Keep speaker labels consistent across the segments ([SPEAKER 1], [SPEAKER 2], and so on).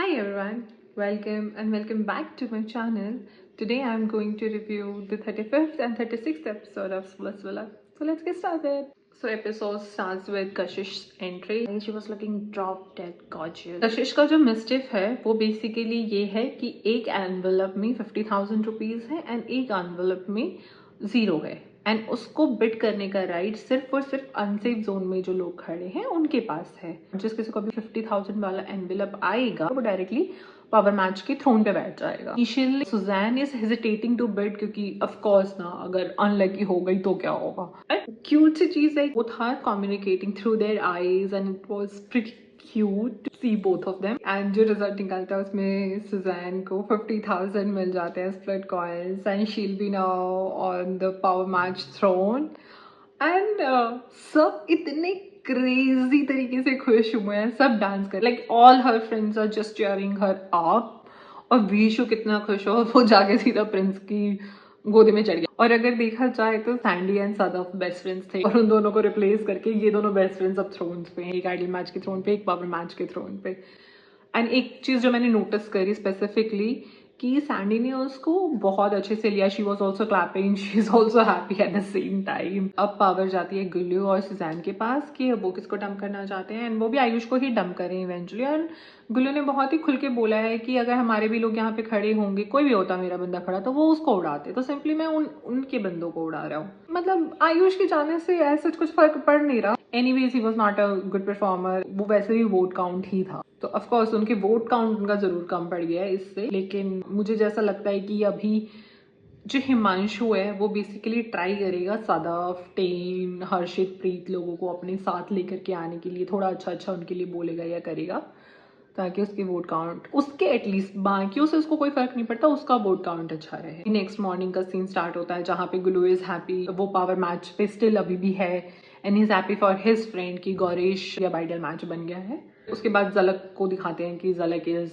[SPEAKER 1] Hi everyone, welcome back to my channel. Today I'm going to review the 35th and 36th episode of Splitsvilla. So let's get started. So episode starts with Kashish's entry. She was looking drop dead gorgeous. कशिश का जो मिस्टिफ है वो basically ये है कि एक envelope में 50,000 rupees है एंड एक एनवेलप में 0 है एंड उसको बिट करने का राइट सिर्फ और सिर्फ अनसेफ जोन में जो लोग खड़े हैं उनके पास है. जिस किसी को भी 50,000 वाला एनवेलप आएगा वो डायरेक्टली पावर मैच के थ्रोन पे बैठ जाएगा. Initially Suzanne is hesitating to bit क्योंकि ऑफ कोर्स ना अगर अनलकी हो गई तो क्या होगा. क्यूट सी चीज है both are communicating through their eyes and it was pretty cute to see both of them. And जो रिजल्ट निकलता है उसमें सुजैन को 50,000 मिल जाते हैं split coins and she'll be now on the power match throne and सब इतने क्रेजी तरीके से खुश हुए हैं. सब डांस कर like all her friends are just cheering her up और वीशु कितना खुश हो वो जाके सीधा प्रिंस की गोदी में चढ़ गया. और अगर देखा जाए तो Sandy and Sadaf best friends थे और उन दोनों को रिप्लेस करके ये दोनों बेस्ट फ्रेंड्स अब थ्रोन्स पे हैं. एक आइडल मैच के थ्रोन पे एक पावर मैच के थ्रोन पे. एंड एक चीज जो मैंने नोटिस करी स्पेसिफिकली कि सैंडी ने उसको बहुत अच्छे से लिया. She was also clapping, she is also happy at the same time. अब पावर जाती है गुल्लू और सुजैन के पास कि वो किसको डंप करना चाहते हैं एंड वो भी आयुष को ही डंप करें इवेंचुअली. एंड गुल्लू ने बहुत ही खुल के बोला है कि अगर हमारे भी लोग यहाँ पे खड़े होंगे, कोई भी होता मेरा बंदा खड़ा तो वो उसको उड़ाते, तो सिंपली मैं उनके बंदों को उड़ा रहा हूँ. मतलब आयुष के जाने से ऐसा कुछ फर्क पड़ नहीं रहा. Anyways he was not a good performer. वो वैसे भी वोट काउंट ही था तो ऑफ कोर्स उनके वोट काउंट उनका जरूर कम पड़ गया है इससे. लेकिन मुझे जैसा लगता है कि अभी जो हिमांशु है वो बेसिकली ट्राई करेगा सदफ, टेन, हर्षित, प्रीत लोगों को अपने साथ लेकर के आने के लिए. थोड़ा अच्छा उनके लिए बोलेगा या करेगा ताकि उसके वोट काउंट उसके एटलीस्ट बाकियों से उसको कोई फर्क नहीं पड़ता, उसका वोट काउंट अच्छा रहे. नेक्स्ट मॉर्निंग का सीन स्टार्ट होता है जहाँ पे गुल्लू इज हैप्पी. वो पावर मैच पे स्टिल अभी भी है and he is happy for his friend कि गौरेश या बाइडल मैच बन गया है. उसके बाद जलक को दिखाते हैं कि जलक इज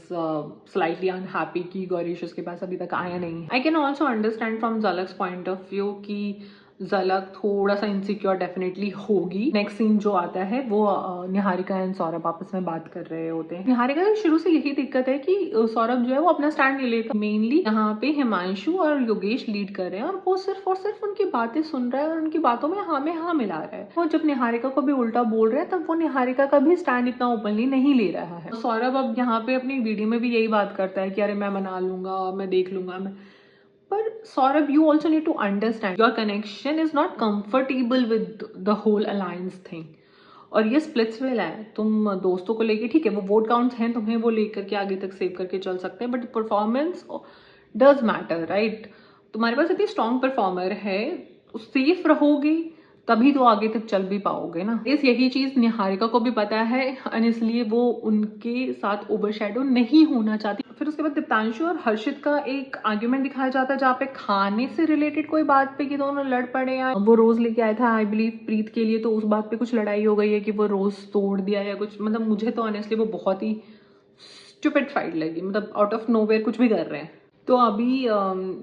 [SPEAKER 1] स्लाइटली अनहैप्पी कि गौरीश उसके पास अभी तक आया नहीं. I can also understand from Jalak's point of view कि जलक थोड़ा सा इनसिक्योर डेफिनेटली होगी. नेक्स्ट सीन जो आता है वो निहारिका एंड सौरभ आपस में बात कर रहे होते हैं. निहारिका की शुरू से यही दिक्कत है कि सौरभ जो है वो अपना स्टैंड नहीं लेता. मेनली यहाँ पे हिमांशु और योगेश लीड कर रहे हैं और वो सिर्फ उनकी बातें सुन रहा है और उनकी बातों में हाँ मिला रहा है. और जब निहारिका को भी उल्टा बोल रहे हैं तब वो निहारिका का भी स्टैंड इतना ओपनली नहीं ले रहा है. सौरभ अब यहाँ पे अपनी वीडियो में भी यही बात करता है कि अरे मैं मना लूंगा, मैं देख लूंगा. पर Saurabh, you also need to understand your connection is not comfortable with the whole alliance thing. और ये स्प्लिट्सविल है. तुम दोस्तों को लेके ठीक है वो वोट काउंट्स हैं, तुम्हें वो लेकर के आगे तक सेव करके चल सकते हैं, but performance does matter right. तुम्हारे पास इतनी स्ट्रॉन्ग परफॉर्मर है, सेफ रहोगे तभी तो आगे तक चल भी पाओगे ना. इस यही चीज निहारिका को भी पता है और इसलिए वो उनके साथ ओवरशैडो नहीं होना चाहती. फिर उसके बाद दीप्तांशु और हर्षित का एक आर्ग्यूमेंट दिखाया जाता है जहाँ पे खाने से रिलेटेड कोई बात पे कि दोनों लड़ पड़े हैं. वो रोज लेके आया था आई बिलीव प्रीत के लिए, तो उस बात पे कुछ लड़ाई हो गई है कि वो रोज तोड़ दिया या कुछ. मतलब मुझे तो ऑनेस्टली वो बहुत ही स्टूपिड फाइट लगी. मतलब आउट ऑफ नोवेयर कुछ भी कर रहे हैं. तो अभी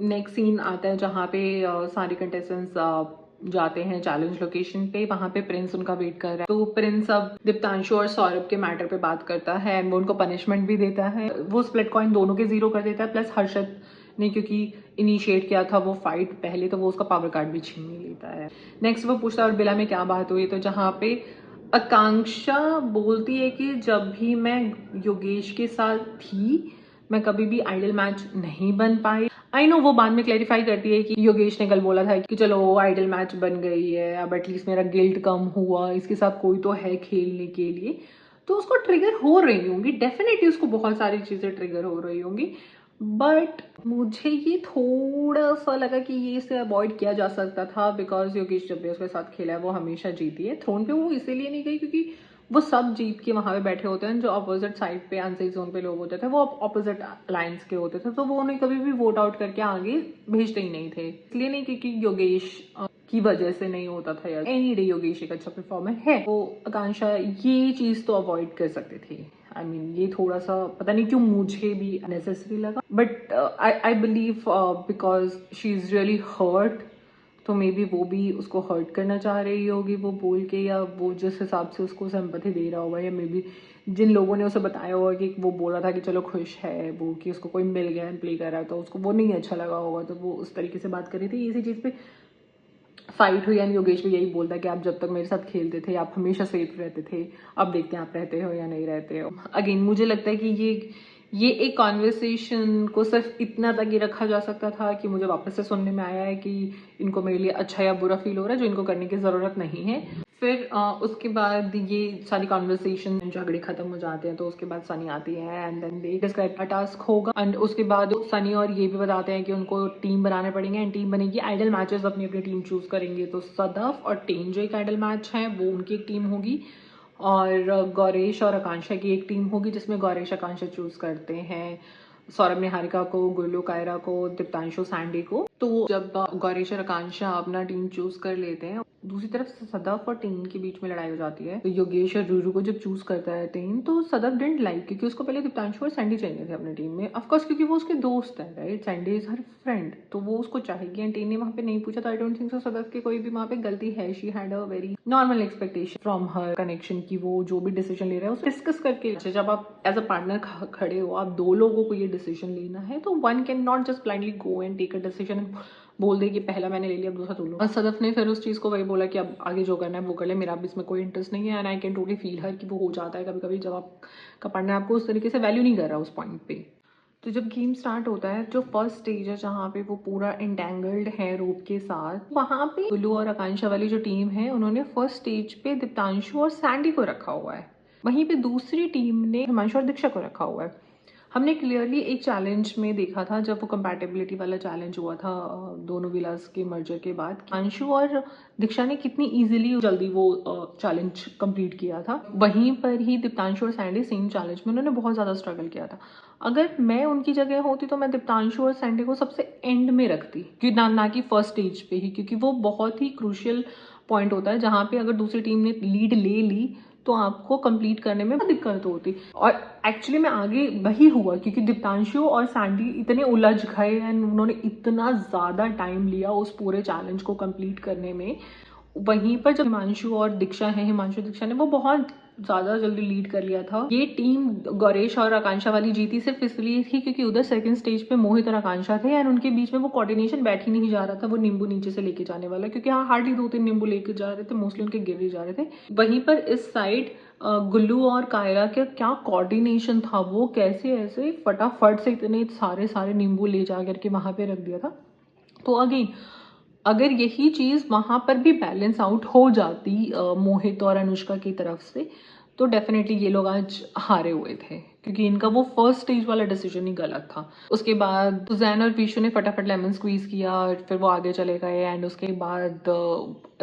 [SPEAKER 1] नेक्स्ट सीन आता है जहाँ पे सारे कंटेस्टेंट्स जाते हैं चैलेंज लोकेशन पे. वहां पे प्रिंस उनका वेट कर रहा है. तो प्रिंस अब दीप्तांशु और सौरभ के मैटर पे बात करता है एंड वो उनको पनिशमेंट भी देता है. वो स्प्लिट कॉइन दोनों के 0 कर देता है. प्लस हर्षद ने क्योंकि इनिशिएट किया था वो फाइट पहले, तो वो उसका पावर कार्ड भी छीन लेता है. नेक्स्ट वो पूछता है और बिला में क्या बात हुई, तो जहाँ पे आकांक्षा बोलती है कि जब भी मैं योगेश के साथ थी मैं कभी भी आइडल मैच नहीं बन पाई. आई नो वो बाद में क्लैरिफाई करती है कि योगेश ने कल बोला था कि चलो आइडल मैच बन गई है, अब एटलीस्ट मेरा गिल्ट कम हुआ, इसके साथ कोई तो है खेलने के लिए. तो उसको ट्रिगर हो रही होंगी डेफिनेटली, उसको बहुत सारी चीजें ट्रिगर हो रही होंगी. बट मुझे ये थोड़ा सा लगा कि ये इसे अवॉइड किया जा सकता था बिकॉज योगेश जब भी उसके साथ खेला है वो हमेशा जीती है. थ्रोन पे वो इसीलिए नहीं गई क्योंकि वो सब जीत के वहां पे बैठे होते हैं. जो अपोजिट साइड पे अनसेफ जोन पे लोग होते थे वो अपोजिट अलायंस के होते थे, तो वो उन्हें कभी भी वोट आउट करके आगे भेजते ही नहीं थे. इसलिए नहीं क्योंकि योगेश की वजह से नहीं होता था. यार एनी डे योगेश एक अच्छा परफॉर्मर है, तो आकांक्षा ये चीज तो अवॉइड कर सकते थे. आई मीन ये थोड़ा सा पता नहीं क्यों मुझे भी नेसेसरी लगा, but I believe because she is really hurt तो मे बी वो भी उसको हर्ट करना चाह रही होगी वो बोल के, या वो जिस हिसाब से उसको सिंपैथी दे रहा होगा, या मे बी जिन लोगों ने उसे बताया होगा कि वो बोल रहा था कि चलो खुश है वो कि उसको कोई मिल गया एंड प्ले कर रहा है, तो उसको वो नहीं अच्छा लगा होगा, तो वो उस तरीके से बात कर रही थी। इसी चीज़ पे फाइट हुई एंड योगेश भी यही बोलता है कि आप जब तक मेरे साथ खेलते थे आप हमेशा सेफ रहते थे, अब देखते हैं आप रहते हो या नहीं रहते हो। अगेन मुझे लगता है कि ये एक कॉन्वर्सेशन को सिर्फ इतना तक ही रखा जा सकता था कि मुझे वापस से सुनने में आया है कि इनको मेरे लिए अच्छा या बुरा फील हो रहा है, जो इनको करने की ज़रूरत नहीं है। फिर उसके बाद ये सारी कॉन्वर्सेशन झगड़े खत्म हो जाते हैं, तो उसके बाद सनी आती है एंड देन दे डिस्क्राइब का टास्क होगा एंड उसके बाद सनी और ये भी बताते हैं कि उनको टीम बनाने पड़ेंगे एंड टीम बनेगी, आइडल मैचेस अपनी अपनी टीम चूज करेंगे। तो सदफ और टेन जो एक आइडल मैच है वो उनकी एक टीम होगी, और गौरेश और आकांक्षा की एक टीम होगी जिसमें गौरेश आकांक्षा चूज करते हैं सौरभ निहारिका को, गुल्लू कायरा को, दीप्तांशु सैंडी को। तो जब गौरेश और आकांक्षा अपना टीम चूज कर लेते हैं, दूसरी तरफ सदफ और टेन के बीच में लड़ाई हो जाती है। तो योगेश और रूरू को जब चूज करता है टेन, तो सदफ डिडंट लाइक, क्योंकि उसको पहले दीप्तांशु और सैंडी चाहिए थे अपनी टीम में, ऑफकोर्स क्योंकि वो उसके दोस्त है, right, Sandy is her friend, तो वो उसको चाहेगी एंड टेन ने वहाँ पे नहीं पूछा। तो I don't think so Sadaf की कोई भी वहाँ पे गलती है। She had a very normal expectation from her connection की वो जो भी डिसीजन ले रहा है उसे डिस्कस करके। जब आप एज अ पार्टनर खड़े हो, आप दो लोगों को ये डिसीजन लेना है, तो one can not just blindly go and take a decision, बोल दे कि पहला मैंने ले लिया अब दूसरा तुम लो। और सदफ ने फिर उस चीज़ को वही बोला कि अब आगे जो करना है वो कर ले, मेरा अब इसमें कोई इंटरेस्ट नहीं है and I can totally feel her कि वो हो जाता है कभी कभी जब आपका पार्टनर आपको उस तरीके से वैल्यू नहीं कर रहा उस पॉइंट पे। तो जब गेम स्टार्ट होता है, जो फर्स्ट स्टेज है जहाँ पे वो पूरा एंटेंगल्ड है रोप के साथ, वहाँ पे गुल्लू और आकांक्षा वाली जो टीम है उन्होंने फर्स्ट स्टेज पे दीप्तांशु और सैंडी को रखा हुआ है, वहीं पे दूसरी टीम ने हिमांशु और दीक्षा को रखा हुआ है। हमने क्लियरली एक चैलेंज में देखा था जब वो कंपैटिबिलिटी वाला चैलेंज हुआ था दोनों विलास के मर्जर के बाद, अंशु और दीक्षा ने कितनी इजीली जल्दी वो चैलेंज कंप्लीट किया था। वहीं पर ही दीप्तांशु और सैंडी सेम चैलेंज में उन्होंने बहुत ज़्यादा स्ट्रगल किया था। अगर मैं उनकी जगह होती तो मैं दीप्तांशु और सैंडी को सबसे एंड में रखती, कि ना कि फर्स्ट स्टेज पे ही, क्योंकि वो बहुत ही क्रूशियल पॉइंट होता है जहाँ पे अगर दूसरी टीम ने लीड ले ली तो आपको कंप्लीट करने में दिक्कत होती। और एक्चुअली में आगे वही हुआ, क्योंकि दीप्तांशु और सैंडी इतने उलझ गए एंड उन्होंने इतना ज़्यादा टाइम लिया उस पूरे चैलेंज को कंप्लीट करने में। वहीं पर जब हिमांशु और दीक्षा है, हिमांशु दीक्षा ने वो बहुत ज़्यादा जल्दी लीड कर लिया था। ये टीम गौरेश और आकांक्षा वाली जीती सिर्फ इसलिए थी क्योंकि उधर सेकंड स्टेज पे मोहित और आकांक्षा थे एंड उनके बीच में वो कोऑर्डिनेशन बैठ ही नहीं जा रहा था, वो नींबू नीचे से लेके जाने वाला, क्योंकि हाँ हार्डली 2-3 नींबू लेके जा रहे थे, मोस्टली उनके गिर ही जा रहे थे। वहीं पर इस साइड गुल्लू और कायरा के क्या कोऑर्डिनेशन था, वो कैसे ऐसे फटाफट से इतने सारे नींबू ले जा करके वहां पे रख दिया था। तो अगेन अगर यही चीज़ वहाँ पर भी बैलेंस आउट हो जाती मोहित और अनुष्का की तरफ से, तो डेफिनेटली ये लोग आज हारे हुए थे, क्योंकि इनका वो फर्स्ट स्टेज वाला डिसीजन ही गलत था। उसके बाद जैन और पीशू ने फटाफट लेमन स्क्वीज किया और फिर वो आगे चले गए एंड उसके बाद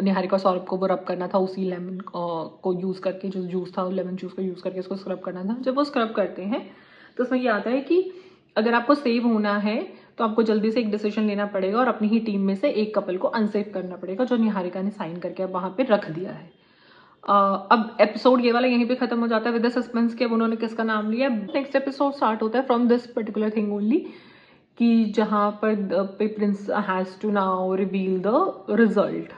[SPEAKER 1] निहारिका सौरभ को वो रब करना था उसी लेमन को यूज़ करके, जो जूस था लेमन जूस को यूज़ करके उसको स्क्रब करना था। जब वो स्क्रब करते हैं तो उसमें ये आता है कि अगर आपको सेव होना है तो आपको जल्दी से एक डिसीजन लेना पड़ेगा और अपनी ही टीम में से एक कपल को अनसेव करना पड़ेगा, जो निहारिका ने साइन करके अब वहाँ पे रख दिया है। अब एपिसोड ये वाला यहीं पे खत्म हो जाता है विद द सस्पेंस कि अब उन्होंने किसका नाम लिया। नेक्स्ट एपिसोड स्टार्ट होता है from this particular thing only, कि जहाँ पर Prince has to now reveal the result.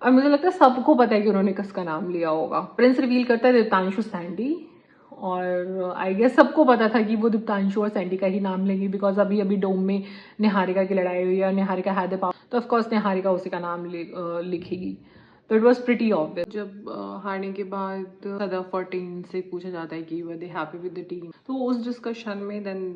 [SPEAKER 1] और मुझे लगता है सबको पता है कि उन्होंने किसका नाम लिया होगा। प्रिंस रिवील करता है दीप्तांशु सैंडी, और आई गेस सबको पता था कि वो दीप्तांशु और सैंडी का ही नाम लेंगे, बिकॉज अभी डोम में निहारिका की लड़ाई हुई है और निहारिका हैड द पावर, तो ऑफकोर्स निहारिका उसी का नाम लिखेगी। तो इट वॉज प्रिटी ऑब्वियस। जब हारने के बाद सदफ और टीम से पूछा जाता है कि वर दे हैप्पी विद द टीम, तो उस डिस्कशन में देन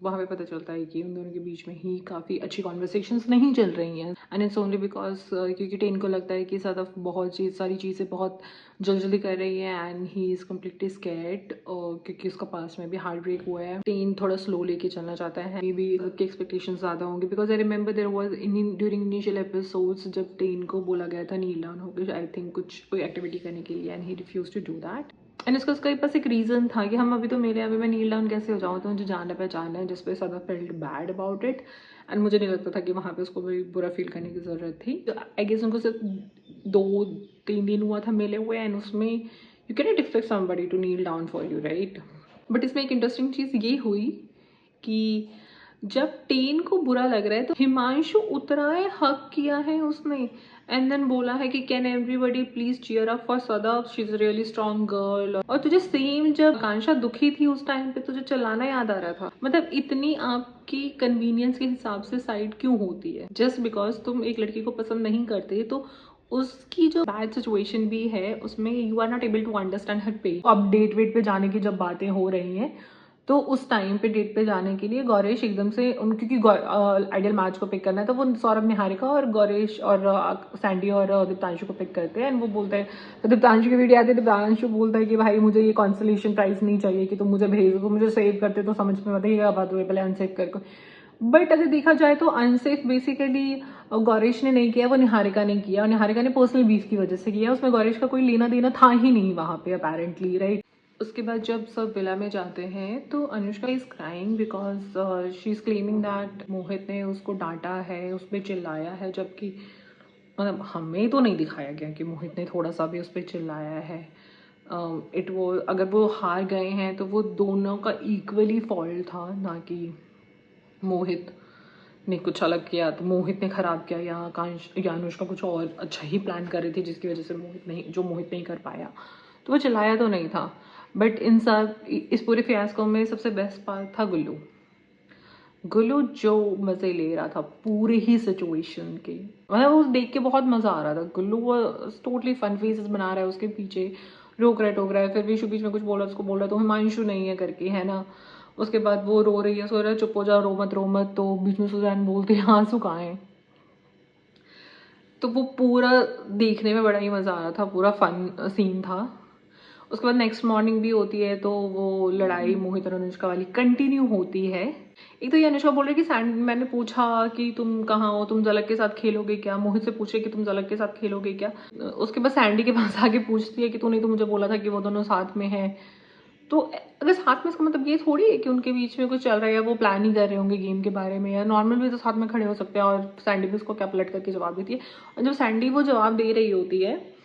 [SPEAKER 1] वहाँ पे पता चलता है कि उन दोनों के बीच में ही काफ़ी अच्छी कॉन्वर्सेशंस नहीं चल रही हैं एंड इट्स ओनली बिकॉज क्योंकि टेन को लगता है कि सदफ बहुत सारी चीज़ें बहुत जल्दी कर रही है and he is completely scared, क्योंकि उसका पास में भी हार्ट ब्रेक हुआ है। टेन थोड़ा स्लो लेके चलना चाहता है, मे बी सबके एक्सपेक्टेशन ज़्यादा होंगे, because I remember there was during initial episodes जब टेन को बोला गया था नील डाउन होकर आई थिंक कोई एक्टिविटी करने के लिए and he refused to do that. And उसके पास एक रीज़न था कि हम अभी तो मिले, अभी मैं नील डाउन कैसे हो जाऊँ, तो मुझे जाना पहचाना है, जिस पे सदा felt bad about it and मुझे नहीं लगता था कि वहाँ पे उसको भी बुरा फील करने की ज़रूरत थी। तो आई गेस उनको सिर्फ 2-3 दिन हुआ था मिले हुए एंड उसमें you can not expect somebody to kneel down for you, right. But इसमें एक इंटरेस्टिंग चीज़ ये हुई कि जब टेन को बुरा लग रहा है तो हिमांशु उतरा है, हक किया है उसने, एंड देन बोला है कि can everybody please cheer up for Sada, she is really strong girl. और तुझे सेम जब आकांक्षा दुखी थी उस टाइम पे तुझे चिल्लाना याद आ रहा था। मतलब इतनी आपकी कन्वीनियंस के हिसाब से साइड क्यों होती है? जस्ट बिकॉज तुम एक लड़की को पसंद नहीं करते तो उसकी जो बैड सिचुएशन भी है उसमें you are not able to understand her pain. अब डेट वेट पे जाने की जब बातें हो रही हैं तो उस टाइम पे डेट पे जाने के लिए गौरेश एकदम से क्योंकि आइडियल मैच को पिक करना है तो वो सौरभ निहारिका और गौरेश और सैंडी और दीप्तांशु को पिक करते हैं। एंड वो बोलते हैं, तो दीप्तांशु की वीडियो आती है, दीप्तांशु बोलता है कि भाई मुझे ये कॉन्सोलेशन प्राइज नहीं चाहिए कि तुम मुझे भेज दो, मुझे सेव करते तो समझ में आता है क्या बात हुई, पहले अनसेव करके। बट अगर देखा जाए तो अनसेफ बेसिकली गौरेश ने नहीं किया, वो निहारिका ने किया, और निहारिका ने पर्सनल बीफ की वजह से किया। उसमें गौरेश का कोई लेना देना था ही नहीं वहां पे अपेरेंटली, राइट। उसके बाद जब सब विला में जाते हैं तो Anushka is crying because she is claiming that Mohit ने उसको डांटा है, उस पर चिल्लाया है, जबकि मतलब हमें तो नहीं दिखाया गया कि मोहित ने थोड़ा सा भी उस पर चिल्लाया है। वो अगर वो हार गए हैं तो वो दोनों का इक्वली फॉल्ट था, ना कि मोहित ने कुछ अलग किया तो मोहित ने खराब किया, या आकांक्ष या अनुष्का कुछ और अच्छा ही प्लान कर रही थी जिसकी वजह से मोहित नहीं कर पाया, तो वो चिल्लाया तो नहीं था। बट इन सब इस पूरे फियास्को में सबसे बेस्ट पार्ट था गुल्लू। गुल्लू जो मजे ले रहा था पूरे ही सिचुएशन के, मतलब वो देख के बहुत मजा आ रहा था। गुल्लू वो टोटली फन फेसेस बना रहा है, उसके पीछे रोक रहा है टोक रहा है, फिर विशु बीच में कुछ बोल रहा है, उसको बोल रहा है तो हिमांशु नहीं है करके, है ना। उसके बाद वो रो रही है, सो रहा है चुप हो जाओ, रो मत, तो बीच में सुजैन बोलती है आंसू कहाँ है। तो वो पूरा देखने में बड़ा ही मजा आ रहा था, पूरा फन सीन था। उसके बाद नेक्स्ट मॉर्निंग भी होती है तो वो लड़ाई मोहित और अनुष्का वाली कंटिन्यू होती है। एक तो ये अनुष्का बोल रही कि मैंने पूछा कि तुम कहाँ हो, तुम झलक के साथ खेलोगे क्या, मोहित से पूछे कि तुम झलक के साथ खेलोगे क्या। उसके बाद सैंडी के पास आके पूछती है कि तूने तो मुझे बोला था कि वो दोनों साथ में है। तो अगर साथ में, इसका मतलब ये थोड़ी है कि उनके बीच में कुछ चल रहा है या वो प्लान ही कर रहे होंगे गेम के बारे में, या नॉर्मल भी तो साथ में खड़े हो सकते हैं। और सैंडी भी उसको क्या पलट करके जवाब देती है, और जब सैंडी वो जवाब दे रही होती है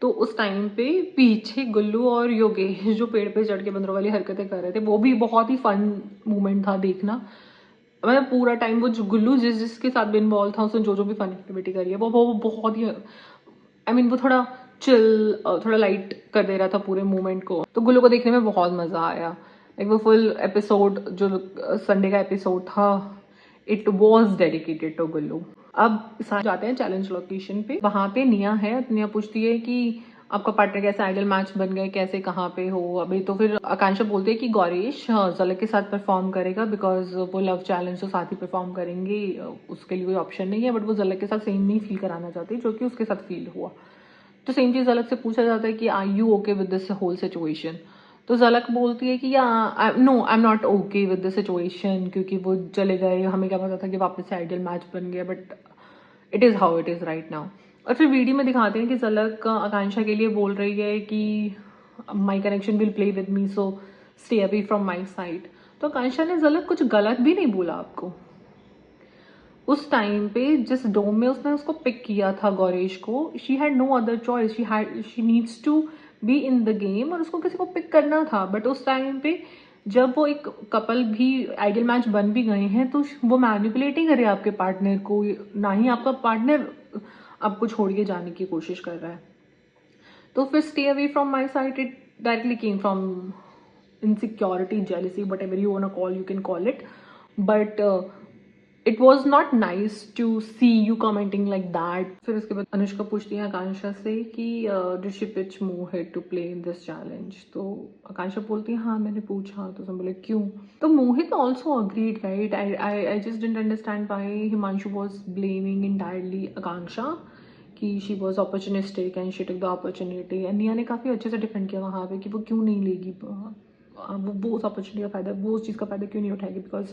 [SPEAKER 1] तो उस टाइम पे पीछे गुल्लू और योगेश जो पेड़ पे चढ़ के बंदरों वाली हरकतें कर रहे थे, वो भी बहुत ही फन मोमेंट था देखना। मतलब पूरा टाइम वो जो गुल्लू जिसके साथ भी इन्वॉल्व था उसने जो भी फन एक्टिविटी करी है वो बहुत ही वो थोड़ा चिल, थोड़ा लाइट कर दे रहा था पूरे मूवमेंट को। तो गुल्लू को देखने में बहुत मजा आया। एक वो फुल एपिसोड जो संडे का एपिसोड था, इट वॉज डेडिकेटेड टू गुल्लू। अब साथ जाते हैं चैलेंज लोकेशन पे। वहां पे निया है, निया पूछती है कि आपका पार्टनर कैसे, आइडल मैच बन गए कैसे, कहाँ पे हो अभी। तो फिर आकांक्षा बोलते हैं कि गौरेश झलक के साथ परफॉर्म करेगा बिकॉज वो लव चैलेंज तो साथ ही परफॉर्म करेंगे, उसके लिए कोई ऑप्शन नहीं है। बट वो झलक के साथ सेम नहीं फील कराना चाहती जो कि उसके साथ फील हुआ। तो सेम चीज झलक से पूछा जाता है कि are you okay with this whole situation. तो झलक बोलती है कि yeah no I am not okay with the situation, क्योंकि वो चले गए, हमें क्या पता था कि वापस से आइडियल मैच बन गया, but it is how it is right now. और फिर वीडियो में दिखाते हैं कि झलक आकांक्षा के लिए बोल रही है कि my connection will play with me so stay away from my side. तो आकांक्षा ने झलक कुछ गलत भी नहीं बोला आपको। उस टाइम पे जिस डोम में उसने उसको पिक किया था गौरेश को, she had no other choice, she needs to be in the game, और उसको किसी को पिक करना था। बट उस टाइम पे जब वो एक कपल भी आइडियल मैच बन भी गए हैं तो वो मैनिपुलेट ही करे आपके पार्टनर को, ना ही आपका पार्टनर आपको छोड़ के जाने की कोशिश कर रहा है। तो फिर stay away from my side it directly came from insecurity, jealousy, whatever you want to call, you can call it. But it was not nice to see you commenting like that. फिर उसके बाद अनुष्का पूछती है आकांक्षा से कि did she pitch Mohit to play in this challenge? तो आकांक्षा बोलती है हाँ मैंने पूछा। तो सब बोले क्यों? तो मोहित also agreed, right? I just didn't understand why Himanshu was blaming entirely आकांक्षा कि she was opportunistic and she took the opportunity. and निया ने काफ़ी अच्छे से डिफेंड किया वहाँ पे कि वो क्यों नहीं लेगी, वो उस अपॉर्चुनिटी का फायदा, वो उस चीज़ का फायदा क्यों नहीं उठाएगी, बिकॉज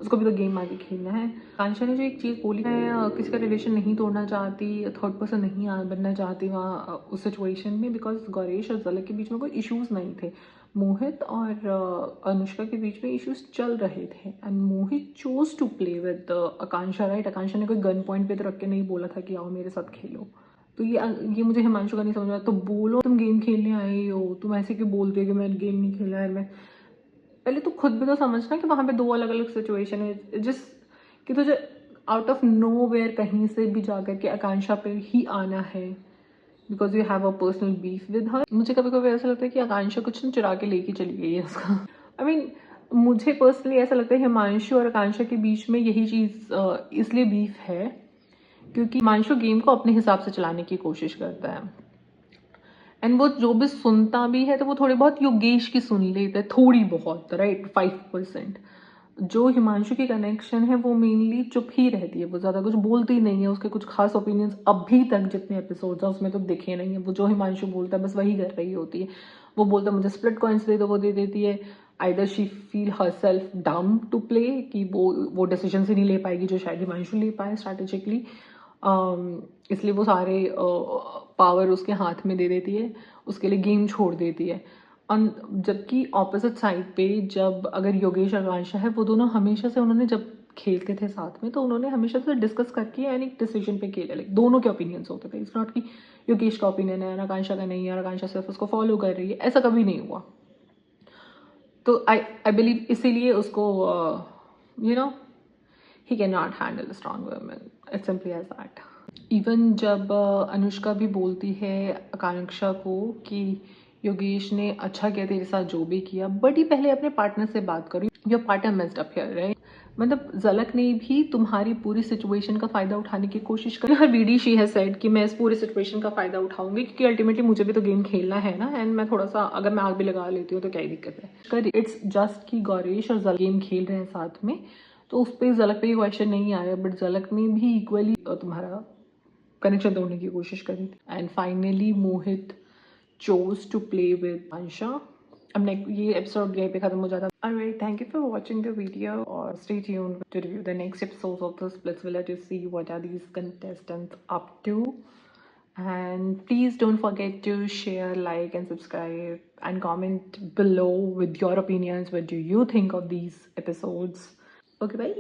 [SPEAKER 1] उसको भी तो गेम आगे खेलना है। कांक्षा ने जो एक चीज़ बोली, मैं किसी का रिलेशन नहीं तोड़ना चाहती, थर्ड पर्सन नहीं बनना चाहती वहाँ उस सिचुएशन में, बिकॉज गौरेश और झलक के बीच में कोई इश्यूज नहीं थे। मोहित और अनुष्का के बीच में इश्यूज चल रहे थे and Mohit chose to play with Akanksha, right. Akanksha ने कोई गन पॉइंट पे तो रख के नहीं बोला था कि आओ मेरे साथ खेलो। तो ये मुझे हिमांशु का नहीं समझ में आया। तो बोलो तुम गेम खेलने आए हो, तुम ऐसे क्यों बोलते हो कि मैं गेम नहीं खेला है। मैं पहले तो खुद भी तो समझना कि वहाँ पे दो अलग अलग सिचुएशन है, जिस कि तुझे आउट ऑफ नो वेयर कहीं से भी जाकर के आकांक्षा पे ही आना है because you have a personal beef with her. मुझे कभी कभी ऐसा लगता है कि आकांक्षा कुछ न चुरा के लेके चली गई है उसका। आई मीन मुझे पर्सनली ऐसा लगता है हिमांशु और आकांक्षा के बीच में यही चीज़ इसलिए बीफ है क्योंकि हिमांशु गेम को अपने हिसाब से चलाने की कोशिश करता है एंड वो जो भी सुनता भी है तो वो थोड़ी बहुत योगेश की सुन लेता है, थोड़ी बहुत, राइट, 5%। जो हिमांशु की कनेक्शन है वो मेनली चुप ही रहती है, वो ज़्यादा कुछ बोलती नहीं है, उसके कुछ खास ओपिनियंस अभी तक जितने एपिसोड्स हैं उसमें तो दिखे नहीं है। वो जो हिमांशु बोलता है बस वही कर रही होती है। वो बोलता है मुझे स्प्लिट कॉइन्स दे दो, वो दे देती है। Either she feel her self डम टू प्ले कि वो डिसीजन ही नहीं ले पाएगी जो शायद हिमांशु ले पाए स्ट्रैटेजिकली, इसलिए वो सारे पावर उसके हाथ में दे देती है, उसके लिए गेम छोड़ देती है। जबकि ऑपोजिट साइड पे जब अगर योगेश और आकांक्षा है, वो दोनों हमेशा से उन्होंने जब खेलते थे साथ में तो उन्होंने हमेशा से डिस्कस करके एंड एक डिसीजन पे खेले, लाइक दोनों के ओपिनियंस होते थे। इट्स नॉट कि योगेश का ओपिनियन है आकांक्षा का नहीं है, आकांक्षा सिर्फ उसको फॉलो कर रही है, ऐसा कभी नहीं हुआ। तो आई बिलीव इसीलिए उसको you know he can not handle strong women, it's simply as that. Even जब अनुष्का भी बोलती है आकांक्षा को कि योगेश ने अच्छा किया तेरे साथ जो भी किया, बट ही पहले अपने पार्टनर से बात करो, your partner messed up here, right. मतलब झलक ने भी तुम्हारी पूरी सिचुएशन का फायदा उठाने की कोशिश करी। हर वीडियो शी हैज सेड कि मैं इस पूरी सिचुएशन का फायदा उठाऊंगी क्योंकि अल्टीमेटली मुझे भी तो गेम खेलना है ना, एंड मैं थोड़ा सा अगर मैं आग भी लगा लेती हूँ तो क्या ही दिक्कत है। कर इट्स जस्ट कि गौरेश और झलक गेम खेल रहे हैं साथ में, तो उस पर झलक पे क्वेश्चन नहीं आया, बट झलक ने भी इक्वली तुम्हारा कनेक्शन तोड़ने की कोशिश करी। And finally Mohit chose to play with Ansha. अब ये एपिसोड यहीं पे खत्म हो जाता है। Alright, thank you for watching the video, or stay tuned to review the next episodes of the Splitsvilla to see what are these contestants up to. And please don't forget to share, like and subscribe and comment below with your opinions. What do you think of these episodes? Okay, bye.